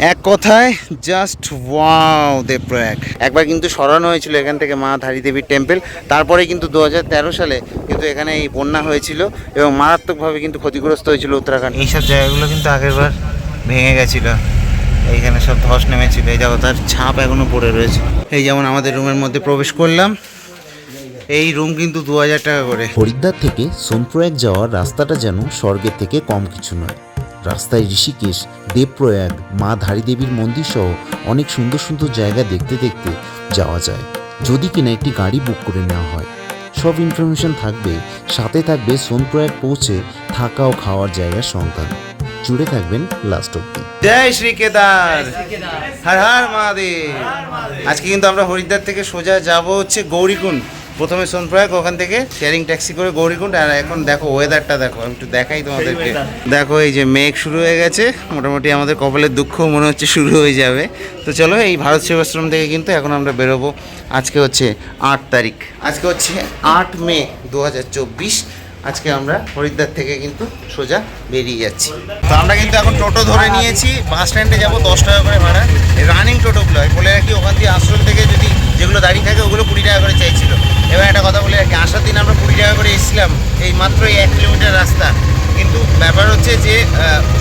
এক কথায় just wow Devprayag. একবার কিন্তু সরানো হয়েছিল এখান থেকে মা ধারী দেবীর টেম্পল, তারপরে কিন্তু 2013 সালে কিন্তু এখানে এই বন্যা হয়েছিল এবং মারাত্মকভাবে কিন্তু ক্ষতিগ্রস্ত হয়েছিল উত্তরাখণ্ড। এইসব জায়গাগুলো কিন্তু আগেরবার ভেঙে গেছিল, এইখানে সব ধস নেমেছিল, এই দেখো তার ছাপ এখনো পড়ে রয়েছে। এই যেমন আমাদের রুমের মধ্যে প্রবেশ করলাম, এই রুম কিন্তু 2000 টাকা করে। হরিদ্বার থেকে সোনপ্রয়াগ যাওয়ার রাস্তাটা যেন স্বর্গের থেকে কম কিছু নয়। রাস্তায় ঋষিকেশ, দেবপ্রয়াগ, মা ধারী দেবীর মন্দির সহ অনেক সুন্দর সুন্দর জায়গা দেখতে দেখতে যাওয়া যায়, যদি কিনা একটি গাড়ি বুক করে নেওয়া হয়। সব ইনফরমেশন থাকবে, সাথে থাকবে সোনপ্রয়াগ পৌঁছে থাকা ও খাওয়ার জায়গার সন্ধান। জুড়ে থাকবেন লাস্ট অব্দি। জয় শ্রী কেদার, হর হর মহাদেব। আজকে কিন্তু আমরা হরিদ্বার থেকে সোজা যাব হচ্ছে গৌরীকুণ্ড। প্রথমে সোনপ্রয়াগ, ওখান থেকে শেয়ারিং ট্যাক্সি করে গৌরীকুণ্ড। আর এখন দেখো ওয়েদারটা দেখো, আমি একটু দেখাই তোমাদেরকে। দেখো এই যে মেঘ শুরু হয়ে গেছে, মোটামুটি আমাদের কপালের দুঃখ মনে হচ্ছে শুরু হয়ে যাবে। তো চলো, এই ভারত সেবাশ্রম থেকে কিন্তু এখন আমরা বেরোবো। আজকে হচ্ছে 8 তারিখ, আজকে হচ্ছে 8 মে 2024। আজকে আমরা হরিদ্বার থেকে কিন্তু সোজা বেরিয়ে যাচ্ছি। তো আমরা কিন্তু এখন টোটো ধরে নিয়েছি, বাস স্ট্যান্ডে যাবো, 10 টাকা করে ভাড়া। রানিং টোটোগুলো হয়, বলে রাখি ওখান থেকে আশ্রম থেকে যদি যেগুলো দাঁড়িয়ে থাকে ওগুলো 20 টাকা করে চাইছিল। এবার একটা কথা বলে রাখি, আসার দিন আমরা 20 টাকা করে এসেছিলাম, এই মাত্র 1 কিলোমিটার রাস্তা। কিন্তু ব্যাপার হচ্ছে যে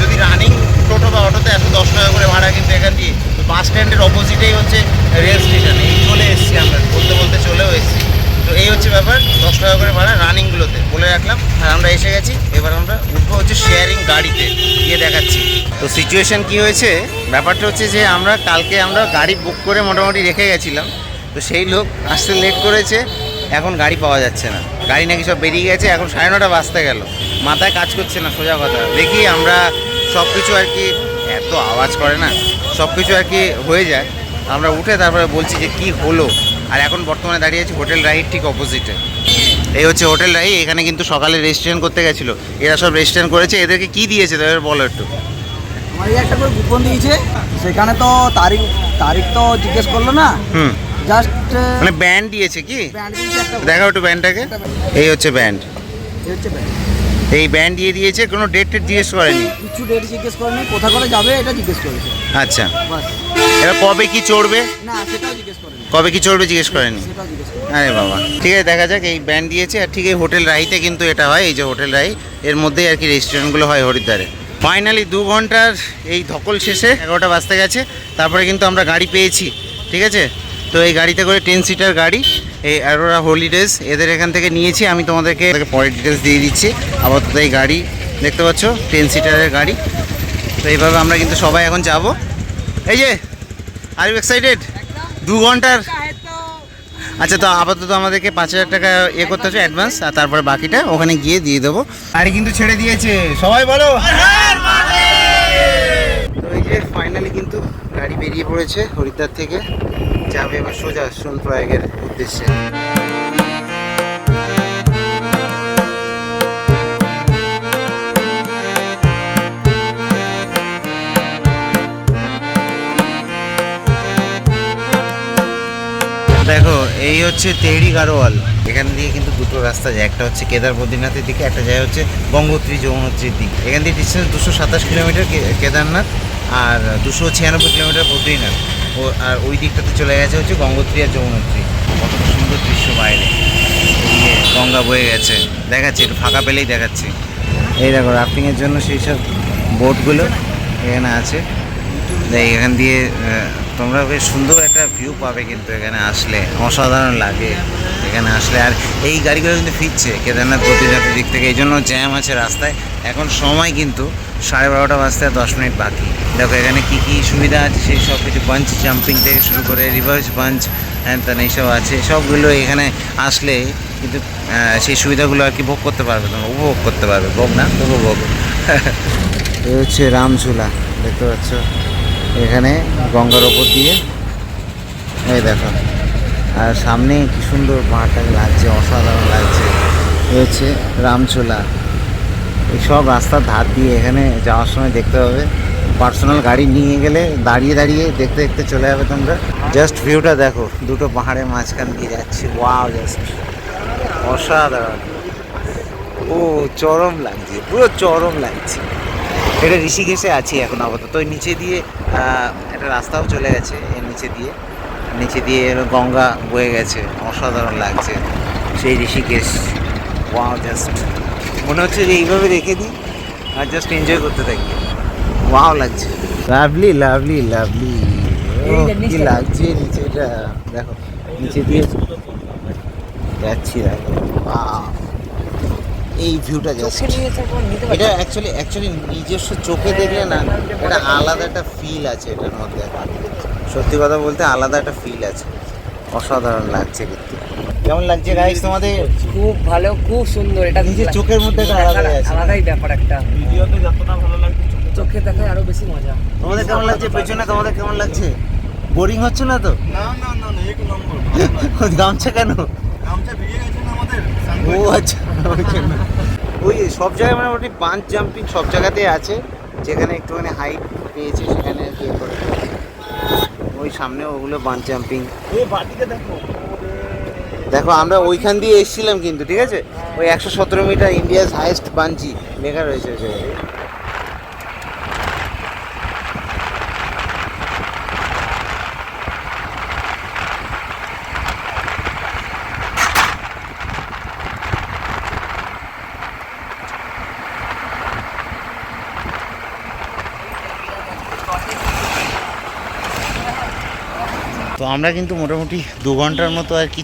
যদি রানিং টোটো বা অটোতে আসে 10 টাকা করে ভাড়া, কিন্তু এখান দিয়ে বাস স্ট্যান্ডের অপোজিটেই হচ্ছে রেল স্টেশন, এই চলে এসেছি আমরা, বলতে বলতে চলেও এসেছি। তো এই হচ্ছে ব্যাপার, 10 টাকা করে ভাড়া রানিংগুলোতে, বলে রাখলাম। আর আমরা এসে গেছি, এবার আমরা উঠবো হচ্ছে শেয়ারিং গাড়িতে, গিয়ে দেখাচ্ছি। তো সিচুয়েশান কি হয়েছে, ব্যাপারটা হচ্ছে যে কালকে আমরা গাড়ি বুক করে মোটামুটি রেখে গেছিলাম। তো সেই লোক আসতে লেট করেছে, এখন গাড়ি পাওয়া যাচ্ছে না, গাড়ি নাকি সব বেরিয়ে গেছে। এখন 9:30 বাজতে গেল, মাথায় কাজ করছে না সোজা কথা। দেখি আমরা সব কিছু আর কি, এত আওয়াজ করে না, সব কিছু আর কি হয়ে যায়, আমরা উঠে তারপরে বলছি যে কি হলো। আর এখন বর্তমানে দাঁড়িয়ে আছি হোটেল রাইড ঠিক অপোজিটে। এই হচ্ছে হোটেল রাই। এখানে কিন্তু সকালে রেজিস্ট্রেশন করতে গেছিলো, এরা সব রেজিস্ট্রেশন করেছে। এদেরকে কি দিয়েছে তাদের বলো একটু। আমার একটা করে কুপন দিয়েছে, সেখানে তো তারিখ তারিখ তো জিজ্ঞেস করলো না, জাস্ট মানে ব্যান্ড দিয়েছে কি, ব্যান্ড দিয়েছে একটা। দেখাও একটু ব্যান্ডটাকে। এই হচ্ছে ব্যান্ড, এই হচ্ছে ব্যান্ড। এই ব্যান্ড দিয়ে দিয়েছে, কোনো ডেট টেট জিজ্ঞেস করেনি, কিছু ডেট জিজ্ঞেস করেনি, কোথা করে যাবে এটা জিজ্ঞেস করেছে। আচ্ছা, বাস। এবার কবে কি চড়বে, না সেটাও জিজ্ঞেস করেনি, কবে কি চড়বে জিজ্ঞেস করেনি। সেটাও জিজ্ঞেস করেনি। আরে বাবা, ঠিক আছে দেখা যাক। এই ব্যান্ড দিয়েছে, আর ঠিক এই হোটেল রাইতে কিন্তু এটা হয়, এই যে হোটেল রাই, এর মধ্যেই আর কি রেজিস্ট্রেশনগুলো হয় হরিদ্বারে। ফাইনালি 2 ঘন্টার এই ধকল শেষে 11টা বাজতে গেছে, তারপরে কিন্তু আমরা গাড়ি পেয়েছি, ঠিক আছে। তো এই গাড়িতে করে 10 সিটার গাড়ি, এই অ্যারোরা হলিডেজ, এদের এখান থেকে নিয়েছি। আমি তোমাদেরকে পরে ডিটেলস দিয়ে দিচ্ছি। আপাতত এই গাড়ি দেখতে পাচ্ছ, 10 সিটারের গাড়ি। তো এইভাবে আমরা কিন্তু সবাই এখন যাব। এই যে, আর ইউ এক্সাইটেড? 2 ঘন্টার। আচ্ছা, তো আপাতত আমাদেরকে 5000 টাকা করতে হচ্ছে অ্যাডভান্স, আর তারপরে বাকিটা ওখানে গিয়ে দিয়ে দেবো। গাড়ি কিন্তু ছেড়ে দিয়েছে, সবাই বলো। তো এই যে ফাইনালি কিন্তু গাড়ি বেরিয়ে পড়েছে হরিদ্বার থেকে, যাবে এবার সোজা সোনপ্রয়াগের উদ্দেশ্যে। দেখো এই হচ্ছে তেহরি গারোয়াল। এখান দিয়ে কিন্তু দুটো রাস্তা যায়, একটা হচ্ছে কেদার বদ্রীনাথের দিকে, একটা যায় হচ্ছে গঙ্গোত্রী যমুনোত্রীর দিক। এখান দিয়ে ডিস্টেন্স 227 কিলোমিটার কেদারনাথ, আর 296 কিলোমিটার বদ্রীনাথ। আর ওই দিকটাতে চলে গেছে হচ্ছে গঙ্গোত্রী আর যমুনোত্রী। কত সুন্দর দৃশ্য বাইরে, এদিকে গঙ্গা বয়ে গেছে, দেখাচ্ছি একটু ফাঁকা পেলেই দেখাচ্ছি। এই দেখো রাফটিংয়ের জন্য সেই সব বোটগুলো এখানে আছে। এখান দিয়ে তোমরা বেশ সুন্দর একটা ভিউ পাবে কিন্তু এখানে আসলে, অসাধারণ লাগে এখানে আসলে। আর এই গাড়িগুলো কিন্তু ফিরছে কেদারনাথ বদ্রীনাথের দিক থেকে, এই জন্য জ্যাম আছে রাস্তায়। এখন সময় কিন্তু 12:30 বাজতে আর 10 মিনিট বাকি। দেখো এখানে কী কী সুবিধা আছে সেই সব কিছু, বাঞ্চ জাম্পিং থেকে শুরু করে রিভার্স বাঞ্চ হ্যান ত্যান এইসব আছে। সবগুলো এখানে আসলে কিন্তু সেই সুবিধাগুলো আর কি ভোগ করতে পারবে, তোমরা উপভোগ করতে পারবে, ভোগ না উপভোগ। এই হচ্ছে রামঝুলা, দেখতে পাচ্ছ এখানে গঙ্গার ওপর দিয়ে, এই দেখো। আর সামনে কি সুন্দর পাহাড়টাকে লাগছে, অসাধারণ লাগছে। এই হচ্ছে রামঝুলা। এই সব রাস্তার ধার দিয়ে এখানে যাওয়ার সময় দেখতে হবে, পার্সোনাল গাড়ি নিয়ে গেলে দাঁড়িয়ে দাঁড়িয়ে দেখতে দেখতে চলে যাবে তোমরা। জাস্ট ভিউটা দেখো, দুটো পাহাড়ের মাঝখান দিয়ে যাচ্ছে, ওয়াও, জাস্ট অসাধারণ। ও চরম লাগছে, পুরো চরম লাগছে। এটা ঋষিকেশে আছি এখন আপাতত। ওই নিচে দিয়ে একটা রাস্তাও চলে গেছে, এর নিচে দিয়ে গঙ্গা বয়ে গেছে, অসাধারণ লাগছে সেই ঋষিকেশ। ওয়াও, জাস্ট মনে হচ্ছে যে এইভাবে রেখে দিই আর জাস্ট এনজয় করতে থাকি। ওয়াও লাগছে, লাভলি লাভলি লাভলি। কি লাগছে নিচেটা, দেখো নিচে দিয়ে যাচ্ছি, দেখো এই ভিউটা জাস্ট। এটা অ্যাকচুয়ালি নিজস্ব চোখে দেখলে না, এটা আলাদা একটা ফিল আছে এটার মধ্যে। সত্যি কথা বলতে আলাদা একটা ফিল আছে, অসাধারণ লাগছে দেখতে। কেমন লাগছে গাইস তোমাদের? খুব ভালো, খুব সুন্দর। এটা নিজের চোখের মধ্যে একটা আলাদা আছে, আলাদাই ব্যাপার একটা। ভিডিওতে যতটা ভালো লাগছে চোখে দেখায় আরো বেশি মজা। তোমাদের কেমন লাগছে পেছনে? তোমাদের কেমন লাগছে? বোরিং হচ্ছে না তো? না না না না, এক নম্বর। গামছা কেন? গামছা ভিজে গেছে না আমাদের। ও আচ্ছা, ওই জন্য। ওই সব জায়গায় মোটামুটি বাঞ্চ জাম্পিং সব জায়গাতেই আছে, যেখানে একটুখানি হাইট পেয়েছে সেখানে আর কি করে। ওই সামনে ওগুলো বাঞ্চ জাম্পিং। এই বাটিকে দেখো, দেখো আমরা ওইখান দিয়ে এসেছিলাম কিন্তু, ঠিক আছে? ওই 117 মিটার ইন্ডিয়াস হাইয়েস্ট বাঞ্জি লেখা রয়েছে ওই জায়গায়। তো আমরা কিন্তু মোটামুটি 2 ঘন্টার মতো আর কি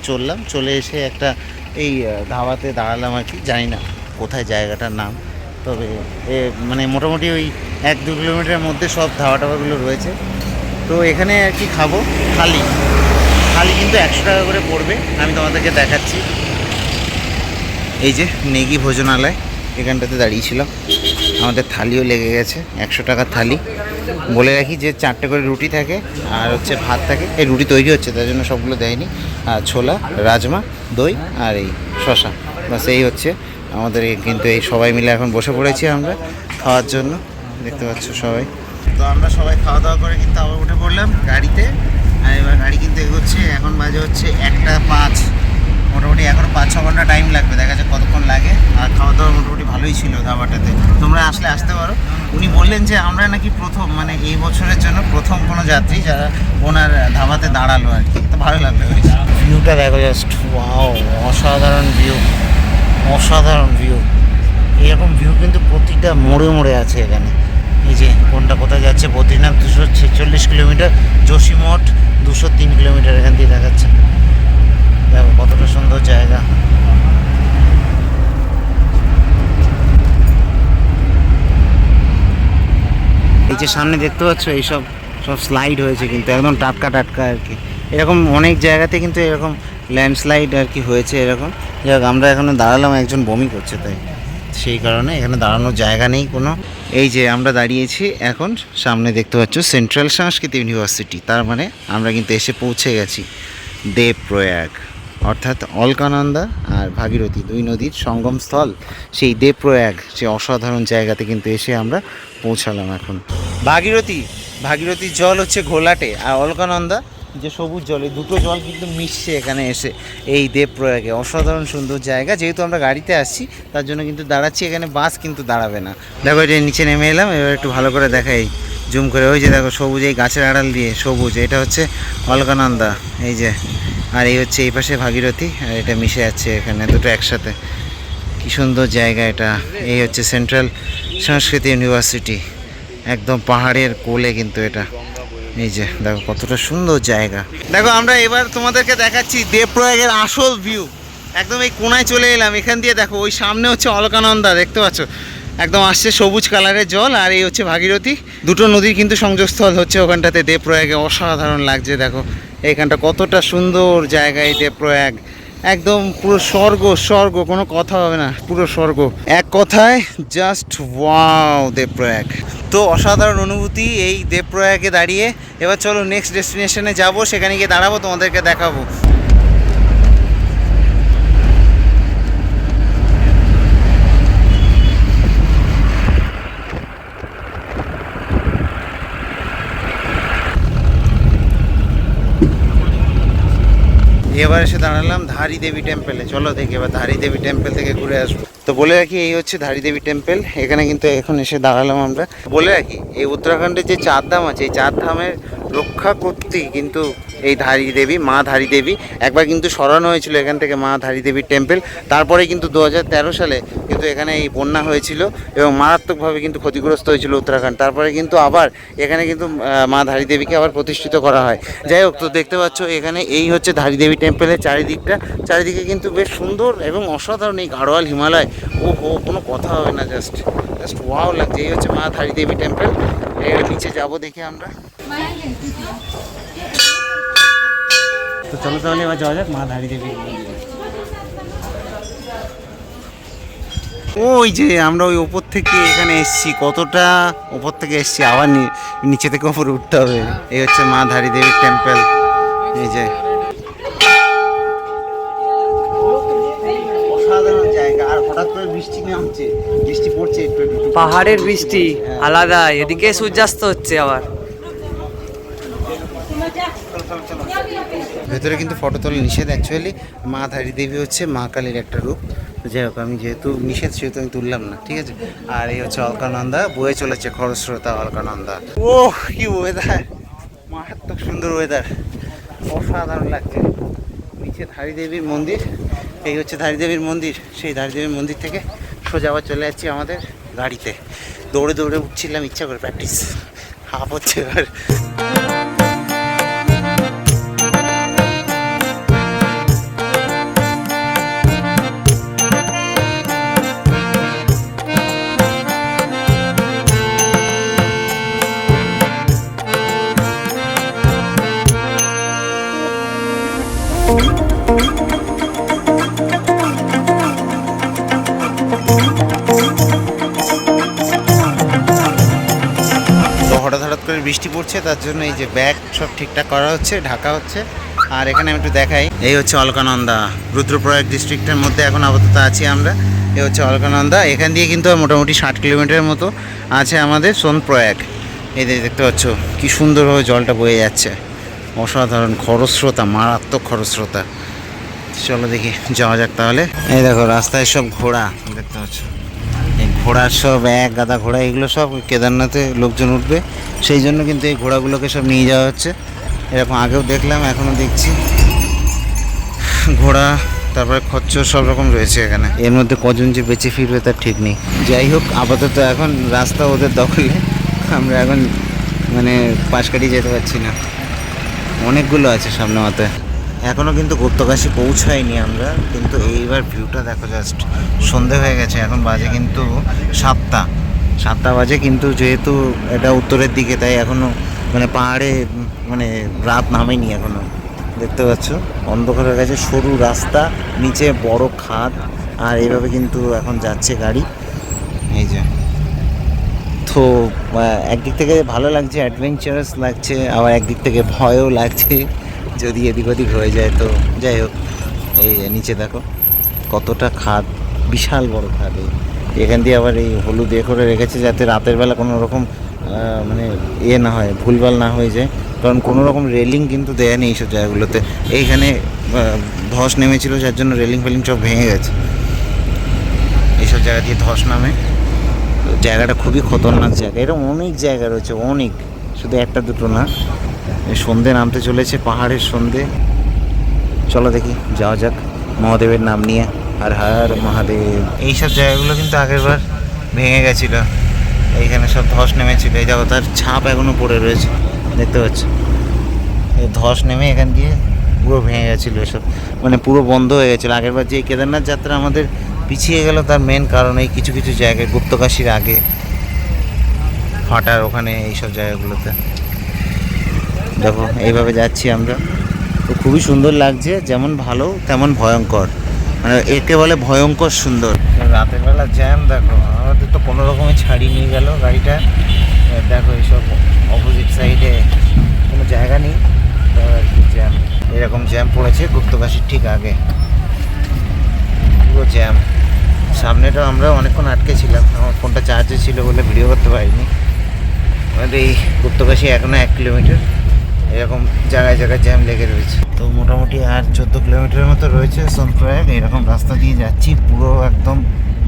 চলে এসে একটা এই ধাবাতে দাঁড়ালাম আর কি। জানি না কোথায় জায়গাটার নাম, তবে মানে মোটামুটি ওই 1-2 কিলোমিটারের মধ্যে সব ধাবা টাবাগুলো রয়েছে। তো এখানে আর কি খাবো, থালি কিন্তু 100 টাকা করে পড়বে। আমি তোমাদেরকে দেখাচ্ছি, এই যে নেগি ভোজনালয়, এখানটাতে দাঁড়িয়েছিলাম। আমাদের থালিও লেগে গেছে, 100 টাকার থালি। বলে রাখি যে 4টে করে রুটি থাকে আর হচ্ছে ভাত থাকে। এই রুটি তৈরি হচ্ছে তার জন্য সবগুলো দেয়নি। আর ছোলা, রাজমা, দই আর এই শশা, বাস এই হচ্ছে আমাদের। কিন্তু এই সবাই মিলে এখন বসে পড়েছি আমরা খাওয়ার জন্য, দেখতে পাচ্ছ সবাই। তো আমরা সবাই খাওয়া দাওয়া করে কিন্তু আবার উঠে পড়লাম গাড়িতে। আর এবার গাড়ি কিন্তু এগোচ্ছে, এখন বাজে হচ্ছে 1:05। মোটামুটি এখনও 5-6 ঘন্টা টাইম লাগবে, দেখা যাক কতক্ষণ লাগে। আর খাওয়া দাওয়া মোটামুটি ভালোই ছিল ধাবাটাতে, তোমরা আসতে পারো। উনি বললেন যে আমরা নাকি প্রথম, মানে এই বছরের জন্য প্রথম কোনো যাত্রী যারা ওনার ধাবাতে দাঁড়ালো আর কি। তো ভালো লাগলো। ভিউটা দেখো জাস্ট, ওয়াও, অসাধারণ ভিউ। এরকম ভিউ কিন্তু প্রতিটা মোড়ে আছে এখানে। এই যে কোনটা কোথায় যাচ্ছে, বদ্রীনাথ 246 কিলোমিটার, যোশীমঠ 203 কিলোমিটার এখান দিয়ে দেখাচ্ছে। দেখো কতটা সুন্দর জায়গা। এই যে সামনে দেখতে পাচ্ছ এইসব সব স্লাইড হয়েছে কিন্তু একদম টাটকা আর কি। এরকম অনেক জায়গাতে কিন্তু এরকম ল্যান্ডস্লাইড আর কি হয়েছে এরকম। যাক আমরা এখানে দাঁড়ালাম, একজন বমি করছে, তাই সেই কারণে এখানে দাঁড়ানোর জায়গা নেই কোনো। এই যে আমরা দাঁড়িয়েছি এখন, সামনে দেখতে পাচ্ছ সেন্ট্রাল সংস্কৃত ইউনিভার্সিটি। তার মানে আমরা কিন্তু এসে পৌঁছে গেছি দেবপ্রয়াগ, অর্থাৎ অলকানন্দা আর ভাগীরথী 2 নদীর সঙ্গমস্থল সেই দেবপ্রয়াগ, সেই অসাধারণ জায়গাতে কিন্তু এসে আমরা পৌঁছালাম এখন। ভাগীরথীর জল হচ্ছে ঘোলাটে, আর অলকানন্দা যে সবুজ জল, এই দুটো জল কিন্তু মিশছে এখানে এসে এই দেবপ্রয়াগে। অসাধারণ সুন্দর জায়গা। যেহেতু আমরা গাড়িতে আসছি তার জন্য কিন্তু দাঁড়াচ্ছি, এখানে বাস কিন্তু দাঁড়াবে না। দেখো এটা নিচে নেমে এলাম, এবার একটু ভালো করে দেখাই জুম করে। ওই যে দেখো সবুজ, এই গাছের আড়াল দিয়ে সবুজ, এটা হচ্ছে অলকানন্দা। এই যে, আর এই হচ্ছে এই পাশে ভাগীরথী, আর এটা মিশে যাচ্ছে এখানে দুটো একসাথে। কি সুন্দর জায়গা এটা। এই হচ্ছে সেন্ট্রাল সংস্কৃত ইউনিভার্সিটি, একদম পাহাড়ের কোলে কিন্তু এটা। এই যে দেখো কতটা সুন্দর জায়গা। দেখো আমরা এবার তোমাদেরকে দেখাচ্ছি দেবপ্রয়াগের আসল ভিউ। একদম এই কোনায় চলে এলাম, এখান দিয়ে দেখো ওই সামনে হচ্ছে অলকানন্দা, দেখতে পাচ্ছ একদম আসছে সবুজ কালারের জল। আর এই হচ্ছে ভাগীরথী, দুটো নদীর কিন্তু সংযোগস্থল হচ্ছে ওখানটাতে দেবপ্রয়াগে। অসাধারণ লাগছে, দেখো এইখানটা কতটা সুন্দর জায়গা এই দেবপ্রয়াগ। একদম পুরো স্বর্গ, কোনো কথা হবে না, পুরো স্বর্গ এক কথায়, জাস্ট ওয়াও দেবপ্রয়াগ। তো অসাধারণ অনুভূতি এই দেবপ্রয়াগে দাঁড়িয়ে। এবার চলো নেক্সট ডেস্টিনেশনে যাব, সেখানে গিয়ে দাঁড়াবো, তোমাদেরকে দেখাবো। এবার এসে দাঁড়ালাম ধারী দেবী টেম্পেলে। চলো দেখি এবার ধারী দেবী টেম্পেল থেকে ঘুরে আসবো। তো বলে রাখি এই হচ্ছে ধারী দেবী টেম্পেল। এখানে কিন্তু এখন এসে দাঁড়ালাম আমরা। বলে রাখি এই উত্তরাখণ্ডের যে 4 ধাম আছে, এই 4 ধামের রক্ষা করতেই কিন্তু এই ধারী দেবী, মা ধারী দেবী একবার কিন্তু সরানো হয়েছিল এখান থেকে মা ধারী দেবীর টেম্পেল। তারপরে কিন্তু 2013 সালে কিন্তু এখানে এই বন্যা হয়েছিল এবং মারাত্মকভাবে কিন্তু ক্ষতিগ্রস্ত হয়েছিল উত্তরাখণ্ড। তারপরে কিন্তু আবার এখানে কিন্তু মা ধারী দেবীকে আবার প্রতিষ্ঠিত করা হয়। যাই হোক, তো দেখতে পাচ্ছ এখানে এই হচ্ছে ধারী দেবী টেম্পেলের চারিদিকে কিন্তু বেশ সুন্দর এবং অসাধারণ এই গাড়োয়াল হিমালয়। ও হো, কোনো কথা হবে না, জাস্ট ওয়াও লাগছে। এই হচ্ছে মা ধারী দেবী টেম্পেল। এর নিচে যাবো দেখি আমরা। তো চলো তাহলে এবার যাওয়া যাক মা ধারী দেবী। ওই যে আমরা ওই ওপর থেকে এখানে এসছি, কতটা ওপর থেকে এসছি, আবার নিচে থেকে ওপরে উঠতে হবে। এই হচ্ছে মা ধারী দেবীর টেম্পেল। এই যে অসাধারণ জায়গা, আর হঠাৎ করে বৃষ্টি নামছে, বৃষ্টি পড়ছে একটু একটু। পাহাড়ের বৃষ্টি আলাদা, এদিকে সূর্যাস্ত হচ্ছে আবার। ভেতরে কিন্তু ফটো তোলা নিষেধ। অ্যাকচুয়ালি মা ধারী দেবী হচ্ছে মা কালীর একটা রূপ। যাই হোক, আমি যেহেতু নিষেধ সেহেতু আমি তুললাম না, ঠিক আছে। আর এই হচ্ছে অলকানন্দা, বয়ে চলেছে খরস্রোতা অলকানন্দা। ওহ কি ওয়েদার, মারাত্মক সুন্দর ওয়েদার, অসাধারণ লাগছে। নিচে ধারী দেবীর মন্দির, এই হচ্ছে ধারী দেবীর মন্দির। সেই ধারী দেবীর মন্দির থেকে সোজা আবার চলে যাচ্ছি আমাদের গাড়িতে। দৌড়ে দৌড়ে উঠছিলাম ইচ্ছা করে, প্র্যাকটিস হাফ হচ্ছে এবার। হঠাৎ করে বৃষ্টি পড়ছে, তার জন্য এই যে ব্যাগ সব ঠিকঠাক করা হচ্ছে, ঢাকা হচ্ছে। আর এখানে আমি একটু দেখাই, এই হচ্ছে অলকানন্দা, রুদ্রপ্রয়াগ ডিস্ট্রিক্টের মধ্যে এখন আপাতত আছি আমরা। এই হচ্ছে অলকানন্দা। এখান দিয়ে কিন্তু মোটামুটি 60 কিলোমিটারের মতো আছে আমাদের সোনপ্রয়াগ। এই দেখতে পাচ্ছ কি সুন্দরভাবে জলটা বয়ে যাচ্ছে, অসাধারণ খরস্রোতা, মারাত্মক খরস্রোতা। চলো দেখি যাওয়া যাক তাহলে। এই দেখো রাস্তায় সব ঘোড়া দেখতে পাচ্ছ, এই ঘোড়ার সব এক গাদা ঘোড়া, এগুলো সব কেদারনাথে লোকজন উঠবে, সেই জন্য কিন্তু এই ঘোড়াগুলোকে সব নিয়ে যাওয়া হচ্ছে। এরকম আগেও দেখলাম, এখনও দেখছি ঘোড়া, তারপরে খচ্চর সব রকম রয়েছে এখানে। এর মধ্যে কজন যে বেঁচে ফিরবে তার ঠিক নেই। যাই হোক, আপাতত এখন রাস্তা ওদের দখলে, আমরা এখন মানে পাশ কাটিয়ে যেতে পারছি না। অনেকগুলো আছে সামনে মাথায়। এখনও কিন্তু গুপ্তকাশী পৌঁছাইনি আমরা, কিন্তু এইবার ভিউটা দেখো, জাস্ট সন্ধে হয়ে গেছে, এখন বাজে কিন্তু 7টা বাজে। কিন্তু যেহেতু এটা উত্তরের দিকে, তাই এখনও মানে পাহাড়ে মানে রাত নামেনি এখনও। দেখতে পাচ্ছ অন্ধকার হয়ে গেছে, সরু রাস্তা, নিচে বড় খাদ, আর এইভাবে কিন্তু এখন যাচ্ছে গাড়ি। এই যে, তো একদিক থেকে ভালো লাগছে, অ্যাডভেঞ্চারাস লাগছে, আবার একদিক থেকে ভয়ও লাগছে যদি এদিক ওদিক হয়ে যায়। তো যাই হোক, এই নিচে দেখো কতটা খাদ, বিশাল বড় খাদ। এখান দিয়ে আবার এই হলুদ করে রেখেছে যাতে রাতের বেলা কোনো রকম মানে না হয়, ভুলভাল না হয়ে যায়। কারণ কোনো রকম রেলিং কিন্তু দেয় নেই এইসব জায়গাগুলোতে। এইখানে ধস নেমেছিল, যার জন্য রেলিং ফেলিং সব ভেঙে গেছে। এইসব জায়গা দিয়ে ধস নামে। জায়গাটা খুবই খতরনাক জায়গা। এরকম অনেক জায়গা রয়েছে, অনেক, শুধু একটা দুটো না। সন্ধে নামতে চলেছে, পাহাড়ের সন্ধে। চলো দেখি যাওয়া যাক মহাদেবের নাম নিয়ে। আর হর মহাদেব। এইসব জায়গাগুলো কিন্তু আগেরবার ভেঙে গেছিলো, এইখানে সব ধস নেমেছিল। এই দেখো তার ছাপ এখনও পড়ে রয়েছে, দেখতে পাচ্ছ। এই ধস নেমে এখান দিয়ে পুরো ভেঙে গেছিলো এসব, মানে পুরো বন্ধ হয়ে গেছিলো। আগেরবার যে কেদারনাথ যাত্রা আমাদের পিছিয়ে গেল, তার মেন কারণ এই কিছু কিছু জায়গায় গুপ্তকাশীর আগে ফাটার ওখানে এইসব জায়গাগুলোতে। দেখো এইভাবে যাচ্ছি আমরা, তো খুবই সুন্দর লাগছে, যেমন ভালো তেমন ভয়ঙ্কর, মানে একে বলে ভয়ঙ্কর সুন্দর। রাতের বেলা জ্যাম দেখো, আমাদের তো কোনো রকমে ছাড়িয়ে নিয়ে গেল গাড়িটা। দেখো এইসব অপোজিট সাইডে কোনো জায়গা নেই, তো আর কি জ্যাম, এরকম জ্যাম পড়েছে গুপ্তকাশীর ঠিক আগে, পুরো জ্যাম। সামনেটাও আমরা অনেকক্ষণ আটকে ছিলাম, আমার ফোনটা চার্জে ছিল বলে ভিডিও করতে পারিনি। আমাদের এই গুপ্তকাশী এখনও 1 কিলোমিটার, এরকম জায়গায় জায়গায় জ্যাম লেগে রয়েছে। তো মোটামুটি আর 14 কিলোমিটারের মতো রয়েছে সোনপ্রয়াগ। এরকম রাস্তা দিয়ে যাচ্ছি, পুরো একদম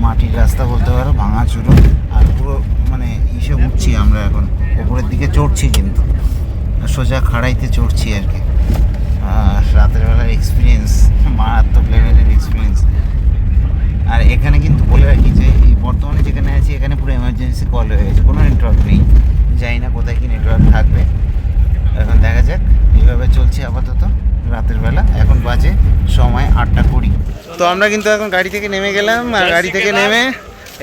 মাটির রাস্তা বলতে পারো, ভাঙা চুরো, আর পুরো মানে ইসে উঠছি আমরা এখন, উপরের দিকে চড়ছি, কিন্তু সোজা খাড়াইতে চড়ছি আর কি। আর রাতের বেলার এক্সপিরিয়েন্স মারাত্মক লেভেলের এক্সপিরিয়েন্স। আর এখানে কিন্তু বলে রাখি যে এই বর্তমানে যেখানে আছি এখানে পুরো এমার্জেন্সি কল হয়ে গেছে, কোনো নেটওয়ার্ক নেই, জানি না কোথায় কি নেটওয়ার্ক থাকবে। এখন দেখা যাক, এইভাবে চলছে আপাতত রাতের বেলা। এখন বাজে সময় 8:20। তো আমরা কিন্তু এখন গাড়ি থেকে নেমে গেলাম, আর গাড়ি থেকে নেমে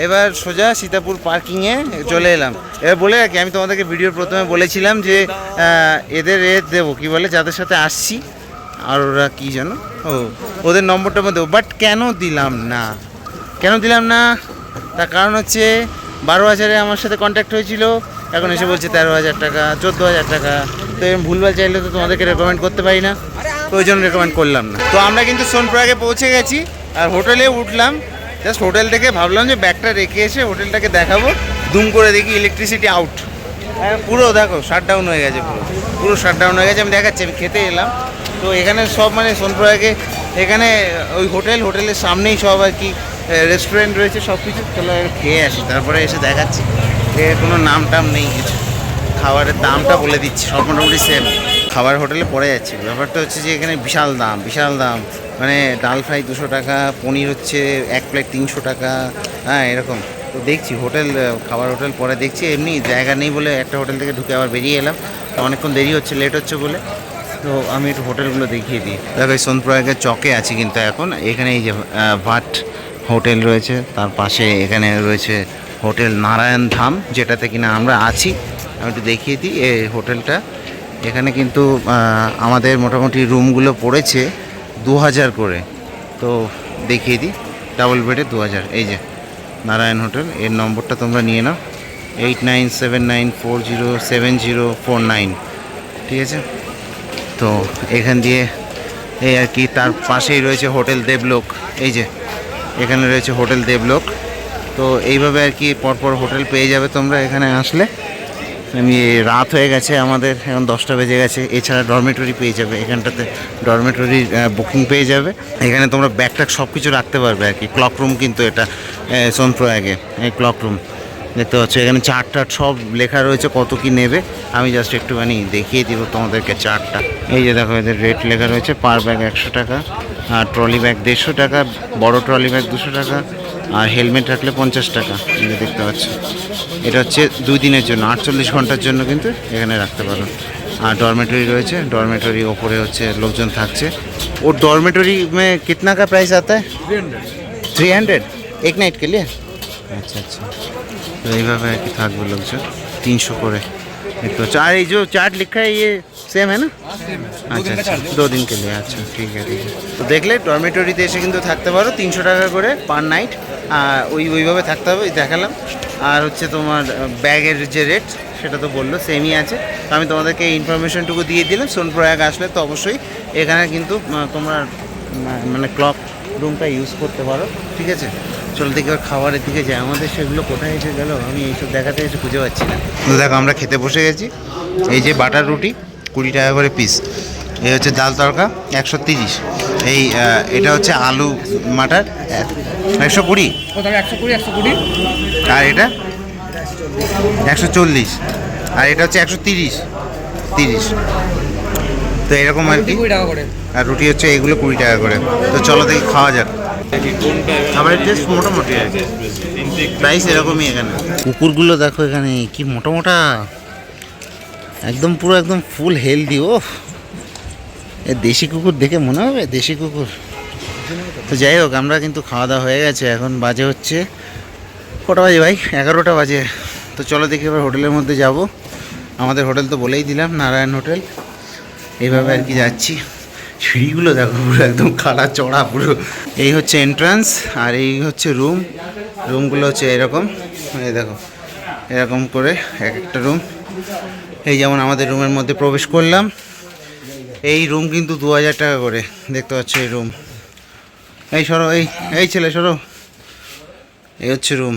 এবার সোজা সীতাপুর পার্কিংয়ে চলে এলাম। এবার বলে রাখি, আমি তোমাদেরকে ভিডিওর প্রথমে বলেছিলাম যে এদের দেবো, কি বলে, যাদের সাথে আসছি, আর ওরা কী জানো, ওদের নম্বরটা দেবো। বাট কেন দিলাম না তার কারণ হচ্ছে 12,000-এ আমার সাথে কন্ট্যাক্ট হয়েছিল, এখন এসে বলছে 13,000 টাকা, 14,000 টাকা। তো এরকম ভুলভাল চাইলে তো তোমাদেরকে রেকমেন্ড করতে পারি না, তো ওই জন্য রেকমেন্ড করলাম না। তো আমরা কিন্তু সোনপ্রয়াগে পৌঁছে গেছি, আর হোটেলে উঠলাম। জাস্ট হোটেল থেকে ভাবলাম যে ব্যাগটা রেখে এসে হোটেলটাকে দেখাবো। দুম করে দেখি ইলেকট্রিসিটি আউট, পুরো দেখো শাটডাউন হয়ে গেছে, পুরো শাটডাউন হয়ে গেছে। আমি দেখাচ্ছি, আমি খেতে এলাম। তো এখানে সব মানে সোনপ্রয়াগে এখানে ওই হোটেলের সামনেই সব আর কি রেস্টুরেন্ট রয়েছে, সব কিছু। চলো খেয়ে আসি, তারপরে এসে দেখাচ্ছি। এর কোনো নাম টাম নেই কিছু, খাবারের দামটা বলে দিচ্ছি, সব মোটামুটি সেম। খাবার হোটেলে পড়ে যাচ্ছে। ব্যাপারটা হচ্ছে যে এখানে বিশাল দাম, মানে ডাল ফ্রাই 200 টাকা, পনির হচ্ছে 1 প্লেট 300 টাকা, হ্যাঁ এরকম। তো দেখছি খাবার হোটেল পরে দেখছি, এমনি জায়গা নেই বলে একটা হোটেল থেকে ঢুকে আবার বেরিয়ে এলাম। তো অনেকক্ষণ দেরি হচ্ছে, লেট হচ্ছে বলে। তো আমি একটু হোটেলগুলো দেখিয়ে দিই। দেখো, এই সোনপ্রয়াগের চকে আছি কিন্তু এখন। এখানে এই যে ভাট হোটেল রয়েছে, তার পাশে এখানে রয়েছে হোটেল নারায়ণ ধাম, যেটাতে কিনা আমরা আছি। আমি একটু দেখিয়ে দিই এই হোটেলটা। এখানে কিন্তু আমাদের মোটামুটি রুমগুলো পড়েছে 2,000 করে। তো দেখিয়ে দিই, ডাবল বেডে 2,000। এই যে নারায়ণ হোটেল, এর নম্বরটা তোমরা নিয়ে নাও, 8979407049, ঠিক আছে। তো এখান দিয়ে এই আর কি, তার পাশেই রয়েছে হোটেল দেবলোক। এই যে এখানে রয়েছে হোটেল দেবলোক। তো এইভাবে আর কি পরপর হোটেল পেয়ে যাবে তোমরা এখানে আসলে। আমি রাত হয়ে গেছে আমাদের, এখন 10টা বেজে গেছে। এছাড়া ডরমেটরি পেয়ে যাবে এখানটাতে, ডরমেটরির বুকিং পেয়ে যাবে। এখানে তোমরা ব্যাগ সব কিছু রাখতে পারবে আর কি। ক্লক রুম কিন্তু এটা সোনপ্রয়াগে, এই ক্লক রুম দেখতে পাচ্ছ। এখানে চার্ট সব লেখা রয়েছে, কত কি নেবে। আমি জাস্ট একটুখানি দেখিয়ে দিব তোমাদেরকে চার্টটা। এই যে দেখো, এদের রেট লেখা রয়েছে। পার ব্যাগ 100 টাকা, আর ট্রলি ব্যাগ 150 টাকা, বড় ট্রলি ব্যাগ 200 টাকা, আর হেলমেট রাখলে 50 টাকা। দেখতে পাচ্ছ, এটা হচ্ছে 2 দিনের জন্য, 48 ঘন্টার জন্য কিন্তু এখানে রাখতে পারো। আর ডরমেটরি রয়েছে, ডরমেটরি ওপরে হচ্ছে লোকজন থাকছে। ও ডরমেটরি মে কিতনা का प्राइस आता है? 300 एक नाइट के लिए। আচ্ছা। তো এইভাবে আর কি থাকবে লোকজন, 300 করে দেখতে পাচ্ছ। আর এই যে চার্ট লিখা है ये सेम है ना? আচ্ছা 2 दिन के लिए। আচ্ছা ঠিক আছে। তো দেখলে ডরমেটরিতে এসে কিন্তু থাকতে পারো, 300 টাকা করে পার নাইট। ওইভাবে থাকতে হবে, দেখালাম। আর হচ্ছে তোমার ব্যাগের যে রেট সেটা তো বললো সেমই আছে। তো আমি তোমাদেরকে এই ইনফরমেশনটুকু দিয়ে দিলাম। সোনপ্রয়াগ আসলে তো অবশ্যই এখানে কিন্তু তোমরা মানে ক্লক রুমটা ইউজ করতে পারো, ঠিক আছে। চলো দেখি আর খাবারের দিকে যাই। আমাদের সেগুলো কোথায় এসে গেল, আমি এইসব দেখাতে এসে খুঁজে পাচ্ছি না। তো দেখো, আমরা খেতে বসে গেছি। এই যে বাটার রুটি 20 টাকা করে পিস। এই হচ্ছে ডাল তড়কা 130। এটা হচ্ছে আলু মাটার 120। আর এটা 140। আর এটা হচ্ছে 130। তো এরকম আর কি। আর রুটি হচ্ছে এগুলো 20 টাকা করে। তো চলো দেখি খাওয়া যাক। খাবারের টেস্ট মোটামুটি আর কি, প্রাইস এরকমই এখানে। কুকুরগুলো দেখো এখানে কি মোটা, একদম পুরো একদম ফুল হেলদি। ও দেশি কুকুর দেখে মনে হবে দেশি কুকুর। তো যাই হোক, আমরা কিন্তু খাওয়া দাওয়া হয়ে গেছে। এখন বাজে হচ্ছে কটা বাজে ভাই? 11টা বাজে। তো চলো দেখি এবার হোটেলের মধ্যে যাব। আমাদের হোটেল তো বলেই দিলাম, নারায়ণ হোটেল। এইভাবে আর কি যাচ্ছি। সিঁড়িগুলো দেখো পুরো একদম খাড়া চড়া পুরো। এই হচ্ছে এন্ট্রান্স, আর এই হচ্ছে রুমগুলো হচ্ছে এরকম। এই দেখো এরকম করে এক একটা রুম। এই যেমন আমাদের রুমের মধ্যে প্রবেশ করলাম, এই রুম কিন্তু 2,000 টাকা করে। দেখতে পাচ্ছ এই রুম। এই সরো, এই ছেলে সরো। এই হচ্ছে রুম।